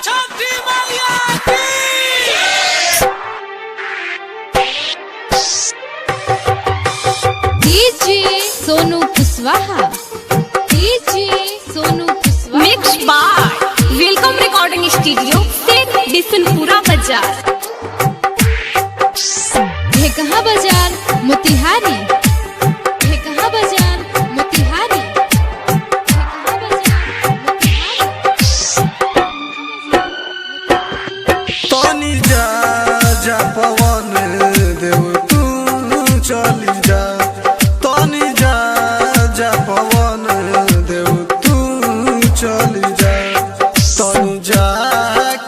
छठी मैया की। DJ Sonu Kushwaha, DJ Sonu Kushwaha. Mix by Welcome Recording Studio Bishanpura बाजार, ढेकहा बाजार मोतिहारी, ढेकहा बाजार मोतिहारी, ढेकहा बाजार मोतिहारी। तनी जा जा पवन देव तू चली जा, तनी जा जा पवन देव तू चली जा, तनी जा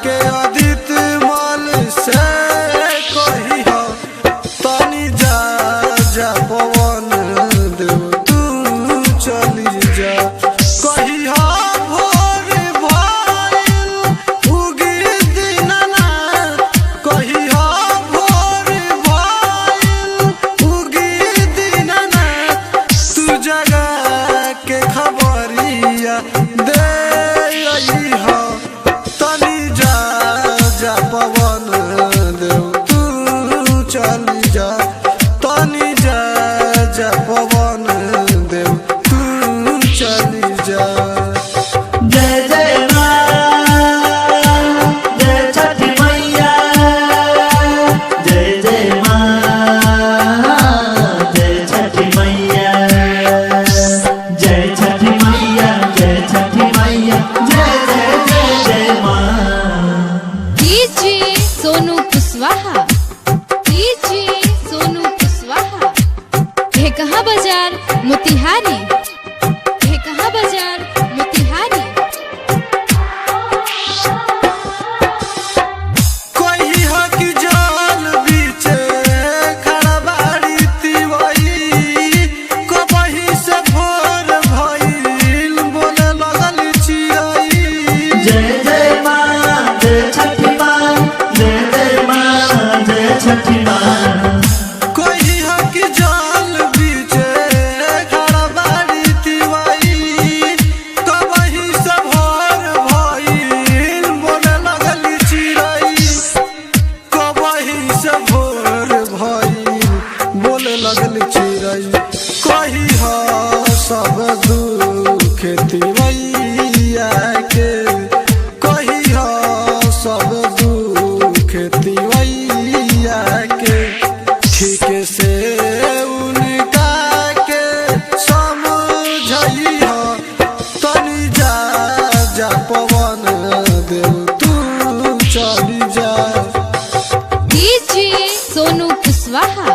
के अदित मल से कही हो, तनी जा जा पवन देव तू चली जा, कही हो भोर भइल उगी दीनानाथ, कही हो भोर भइल उगी दीनानाथ, तू जगा के खबरिया दे आई हो, तनी जा जा पवन देव तू चली जा, तनी जा जा पवन देव तू चली जा। जय जय माँ, जय छठी मैया, जय जय माँ, जय छठी मैया, जय छठी मैया, जय छठी मैया, जय जय जय जय माँ। DJ Sonu Kushwaha, DJ Sonu Kushwaha. ढेकहा बाजार मोतिहारी, ढेकहा बाजार मोतिहारी। कोई हो कि जल बीचे खड़ा बाड़ी तिवई, कबही से भोर भइल बोले लगल चिड़ई। जय जय माँ, जय छठी माँ, जय जय माँ, जय छठी माँ। कोई हो कि जल बीचे खड़ा बाड़ी तिवई, कबही से भोर भइल बोले लगल चिड़ई, कबही से भोर भइल बोले लगल चिड़ई, कही हो सब दुख तिवैया के, कही हो सब दुख तिवैया के, ठीक से उनका के समझई हो, तनी जा जा पवन देव तू चली जा। DJ Sonu Kushwaha,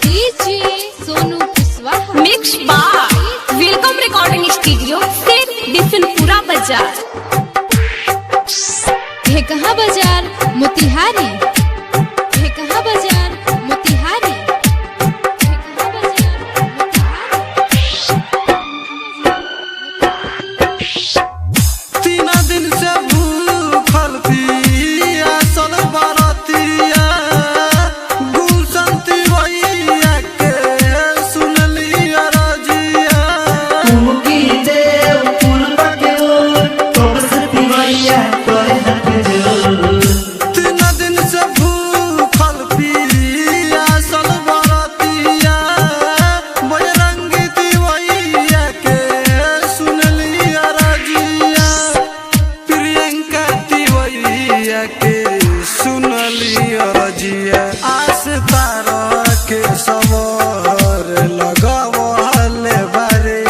DJ Sonu Kushwaha. Mix by Welcome Recording Studio Bishanpura बाजार, ढेकहा बाजार मोतिहारी, ढेकहा बाजार मोतिहारी, ढेकहा बाजार मोतिहारी। तीन दिन से भूखल पियासल बरतिया, गुलशन तिवैया के सुनली अरजिया, उगी देव पूर्व के ओर, तुलसी मैया तोरे हाथ जोड़। तीन दिन से भूखल पियासल बरतिया, बजरंगी तिवैया के सुनली अरजिया, प्रियंका तिवैया के सुनली अरजिया, आस तारा के सवर लगवले बारे,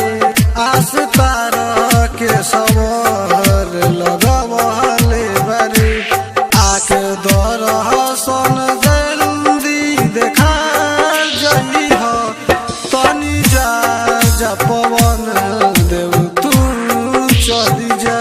आस तारा के सवर लगवले बारे, आके दरसन जल्दी देखा जई हो, तनी जा जा पवन देव तू चली जा।